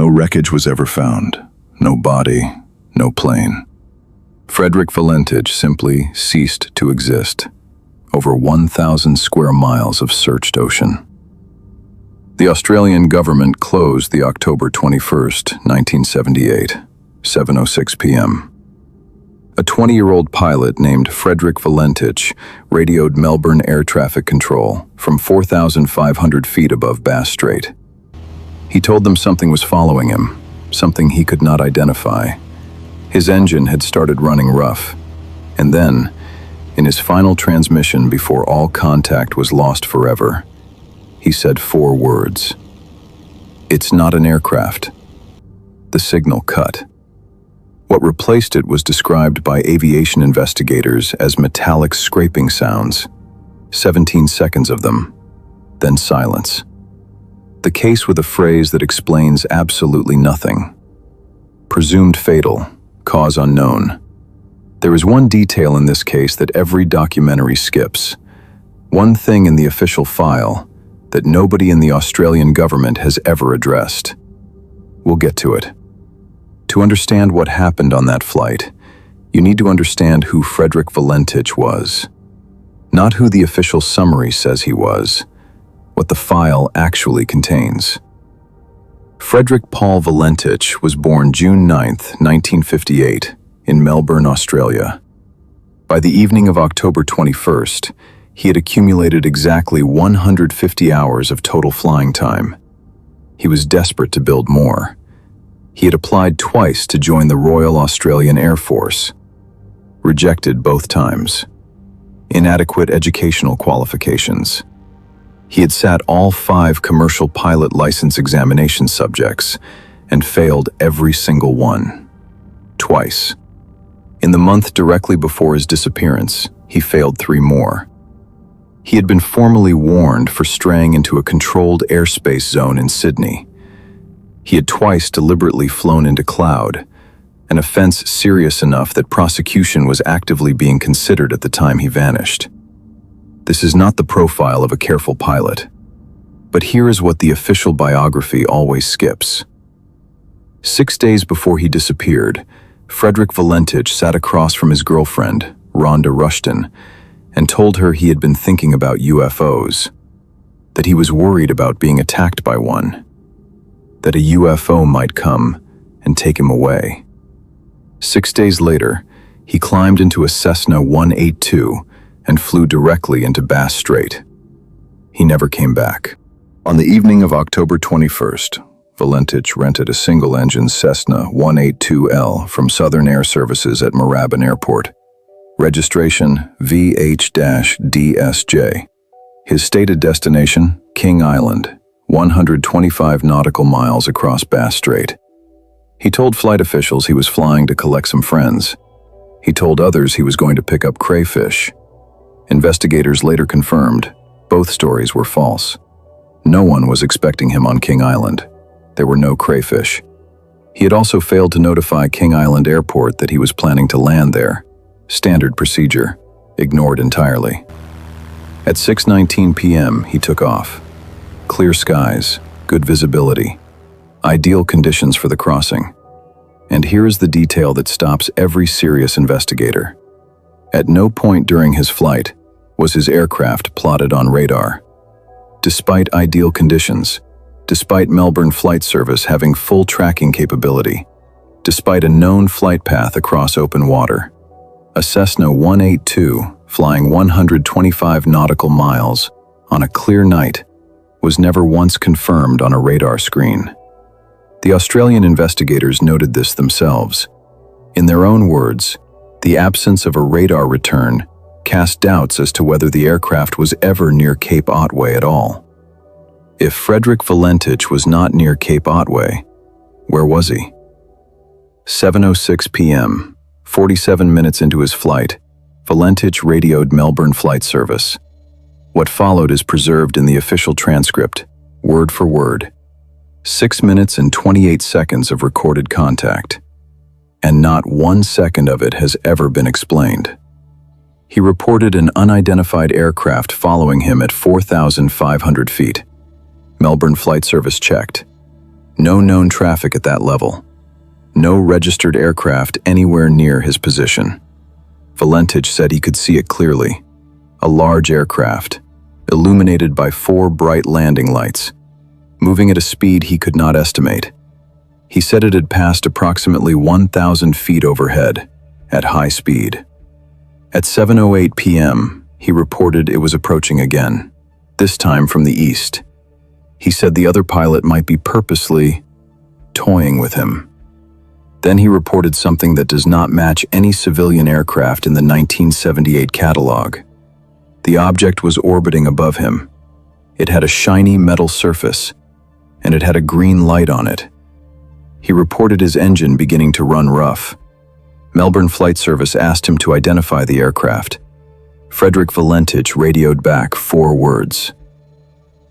No wreckage was ever found. No body, no plane. Frederick Valentich simply ceased to exist. Over 1,000 square miles of searched ocean. The Australian government closed the October 21st, 1978, 7:06 p.m. A 20-year-old pilot named Frederick Valentich radioed Melbourne Air Traffic Control from 4,500 feet above Bass Strait. He told them something was following him, something he could not identify. His engine had started running rough, and then, in his final transmission before all contact was lost forever, he said 4 words. "It's not an aircraft." The signal cut. What replaced it was described by aviation investigators as metallic scraping sounds, 17 seconds of them, then silence. The case with a phrase that explains absolutely nothing. Presumed fatal, cause unknown. There is one detail in this case that every documentary skips. One thing in the official file that nobody in the Australian government has ever addressed. We'll get to it. To understand what happened on that flight, you need to understand who Frederick Valentich was. Not who the official summary says he was, what the file actually contains. Frederick Paul Valentich was born June 9, 1958, in Melbourne, Australia. By the evening of October 21st, he had accumulated exactly 150 hours of total flying time. He was desperate to build more. He had applied twice to join the Royal Australian Air Force. Rejected both times. Inadequate educational qualifications. He had sat all 5 commercial pilot license examination subjects and failed every single one. Twice. In the month directly before his disappearance, he failed 3 more. He had been formally warned for straying into a controlled airspace zone in Sydney. He had twice deliberately flown into cloud, an offense serious enough that prosecution was actively being considered at the time he vanished. This is not the profile of a careful pilot, but here is what the official biography always skips. 6 days before he disappeared, Frederick Valentich sat across from his girlfriend, Rhonda Rushton, and told her he had been thinking about UFOs, that he was worried about being attacked by one, that a UFO might come and take him away. 6 days later, he climbed into a Cessna 182 and flew directly into Bass Strait. He never came back. On the evening of October 21st, Valentich rented a single-engine Cessna 182L from Southern Air Services at Moorabbin Airport. Registration VH-DSJ. His stated destination, King Island, 125 nautical miles across Bass Strait. He told flight officials he was flying to collect some friends. He told others he was going to pick up crayfish. Investigators later confirmed both stories were false. No one was expecting him on King Island. There were no crayfish. He had also failed to notify King Island Airport that he was planning to land there. Standard procedure, ignored entirely. At 6:19 p.m., he took off. Clear skies, good visibility, ideal conditions for the crossing. And here is the detail that stops every serious investigator. At no point during his flight was his aircraft plotted on radar. Despite ideal conditions, despite Melbourne Flight Service having full tracking capability, despite a known flight path across open water, a Cessna 182 flying 125 nautical miles on a clear night was never once confirmed on a radar screen. The Australian investigators noted this themselves. In their own words, the absence of a radar return cast doubts as to whether the aircraft was ever near Cape Otway at all. If Frederick Valentich was not near Cape Otway, where was he? 7:06 p.m., 47 minutes into his flight, Valentich radioed Melbourne Flight Service. What followed is preserved in the official transcript, word for word. 6 minutes and 28 seconds of recorded contact, and not 1 second of it has ever been explained. He reported an unidentified aircraft following him at 4,500 feet. Melbourne Flight Service checked. No known traffic at that level. No registered aircraft anywhere near his position. Valentich said he could see it clearly. A large aircraft, illuminated by 4 bright landing lights, moving at a speed he could not estimate. He said it had passed approximately 1,000 feet overhead, at high speed. At 7:08 p.m., he reported it was approaching again, this time from the east. He said the other pilot might be purposely toying with him. Then he reported something that does not match any civilian aircraft in the 1978 catalog. The object was orbiting above him. It had a shiny metal surface, and it had a green light on it. He reported his engine beginning to run rough. Melbourne Flight Service asked him to identify the aircraft. Frederick Valentich radioed back 4 words.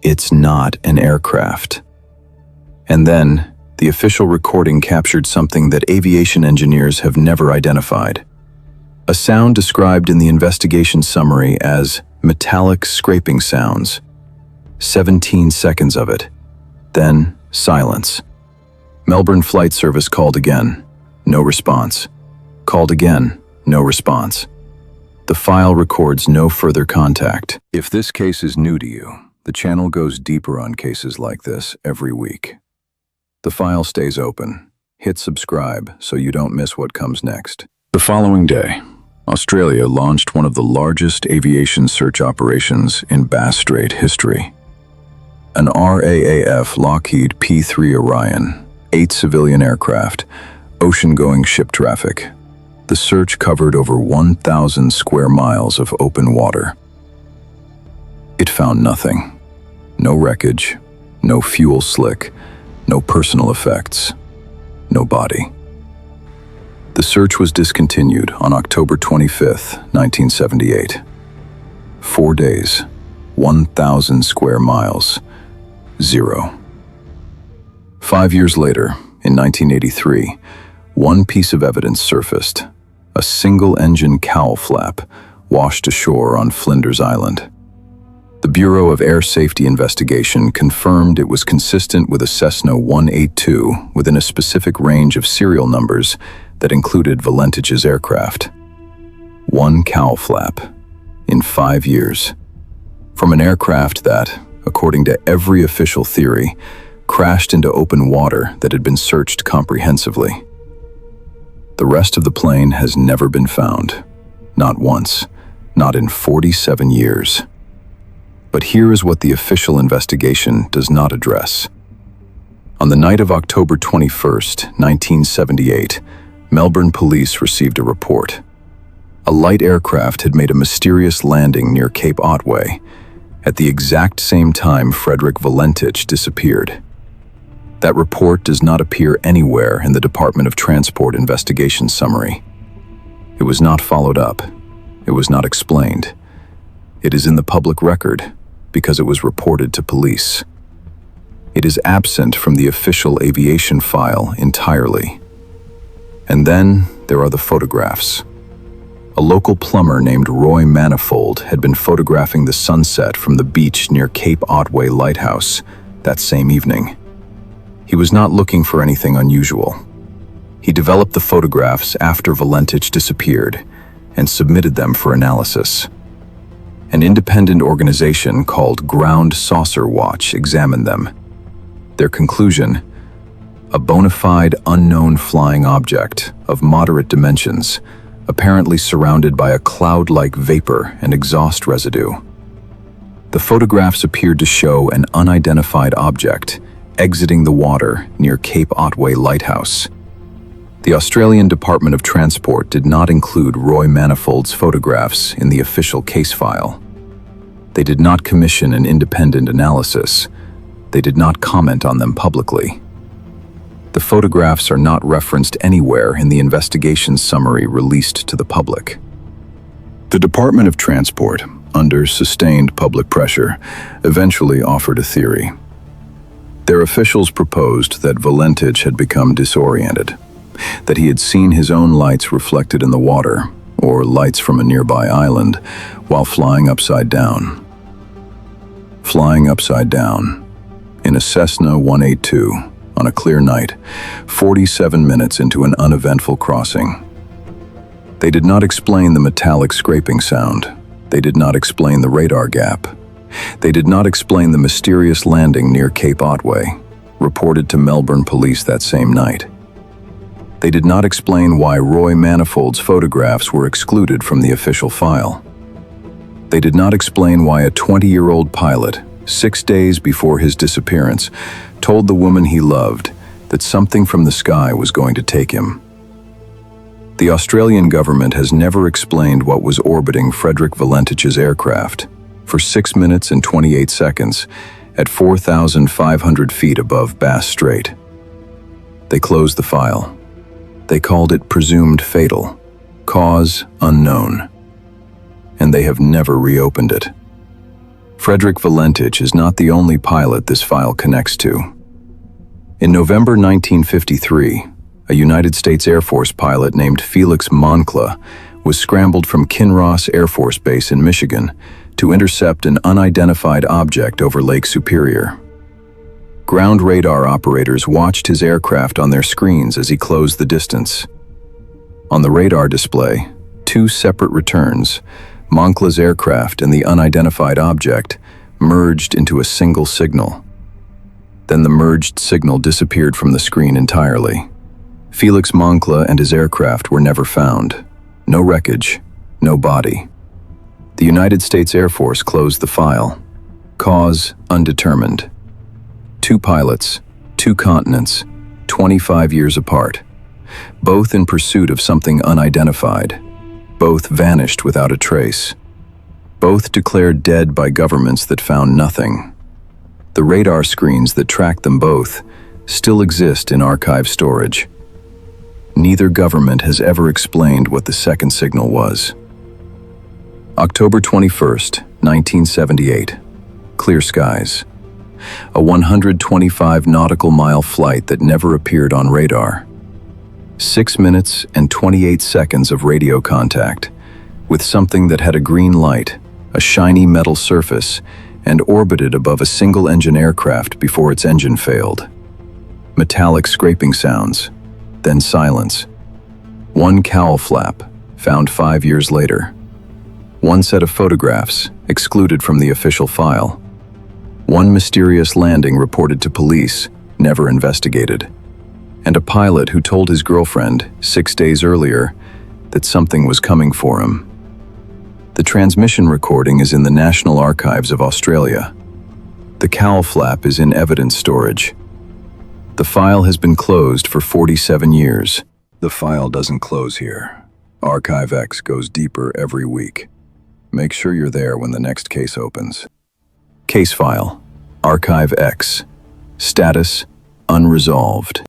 "It's not an aircraft." And then, the official recording captured something that aviation engineers have never identified. A sound described in the investigation summary as metallic scraping sounds. 17 seconds of it. Then, silence. Melbourne Flight Service called again. No response. Called again. No response. The file records no further contact. If this case is new to you, the channel goes deeper on cases like this every week. The file stays open. Hit subscribe so you don't miss what comes next. The following day, Australia launched one of the largest aviation search operations in Bass Strait history. An RAAF Lockheed P-3 Orion, 8 civilian aircraft, ocean-going ship traffic. The search covered over 1,000 square miles of open water. It found nothing. No wreckage, no fuel slick, no personal effects, no body. The search was discontinued on October 25, 1978. 4 days, 1,000 square miles, 0. 5 years later, in 1983, one piece of evidence surfaced. A single-engine cowl flap washed ashore on Flinders Island. The Bureau of Air Safety Investigation confirmed it was consistent with a Cessna 182 within a specific range of serial numbers that included Valentich's aircraft. One cowl flap in 5 years. From an aircraft that, according to every official theory, crashed into open water that had been searched comprehensively. The rest of the plane has never been found. Not once. Not in 47 years. But here is what the official investigation does not address. On the night of October 21, 1978, Melbourne police received a report. A light aircraft had made a mysterious landing near Cape Otway, at the exact same time Frederick Valentich disappeared. That report does not appear anywhere in the Department of Transport investigation summary. It was not followed up. It was not explained. It is in the public record because it was reported to police. It is absent from the official aviation file entirely. And then there are the photographs. A local plumber named Roy Manifold had been photographing the sunset from the beach near Cape Otway Lighthouse that same evening. He was not looking for anything unusual. He developed the photographs after Valentich disappeared and submitted them for analysis. An independent organization called Ground Saucer Watch examined them. Their conclusion: a bona fide unknown flying object of moderate dimensions, apparently surrounded by a cloud-like vapor and exhaust residue. The photographs appeared to show an unidentified object exiting the water near Cape Otway Lighthouse. The Australian Department of Transport did not include Roy Manifold's photographs in the official case file. They did not commission an independent analysis. They did not comment on them publicly. The photographs are not referenced anywhere in the investigation summary released to the public. The Department of Transport, under sustained public pressure, eventually offered a theory. Their officials proposed that Valentich had become disoriented, that he had seen his own lights reflected in the water, or lights from a nearby island, while flying upside down. Flying upside down, in a Cessna 182, on a clear night, 47 minutes into an uneventful crossing. They did not explain the metallic scraping sound. They did not explain the radar gap. They did not explain the mysterious landing near Cape Otway, reported to Melbourne police that same night. They did not explain why Roy Manifold's photographs were excluded from the official file. They did not explain why a 20-year-old pilot, 6 days before his disappearance, told the woman he loved that something from the sky was going to take him. The Australian government has never explained what was orbiting Frederick Valentich's aircraft for 6 minutes and 28 seconds at 4,500 feet above Bass Strait. They closed the file. They called it presumed fatal, cause unknown, and they have never reopened it. Frederick Valentich is not the only pilot this file connects to. In November 1953, a United States Air Force pilot named Felix Moncla was scrambled from Kinross Air Force Base in Michigan to intercept an unidentified object over Lake Superior. Ground radar operators watched his aircraft on their screens as he closed the distance. On the radar display, 2 separate returns, Moncla's aircraft and the unidentified object, merged into a single signal. Then the merged signal disappeared from the screen entirely. Felix Moncla and his aircraft were never found. No wreckage, no body. The United States Air Force closed the file. Cause undetermined. 2 pilots, 2 continents, 25 years apart. Both in pursuit of something unidentified. Both vanished without a trace. Both declared dead by governments that found nothing. The radar screens that tracked them both still exist in archive storage. Neither government has ever explained what the second signal was. October 21st, 1978. Clear skies. A 125 nautical mile flight that never appeared on radar. 6 minutes and 28 seconds of radio contact with something that had a green light, a shiny metal surface, and orbited above a single-engine aircraft before its engine failed. Metallic scraping sounds, then silence. 1 cowl flap, found 5 years later. 1 set of photographs, excluded from the official file. 1 mysterious landing reported to police, never investigated. And a pilot who told his girlfriend 6 days earlier that something was coming for him. The transmission recording is in the National Archives of Australia. The cowl flap is in evidence storage. The file has been closed for 47 years. The file doesn't close here. Archive X goes deeper every week. Make sure you're there when the next case opens. Case file, Archive X. Status, Unresolved.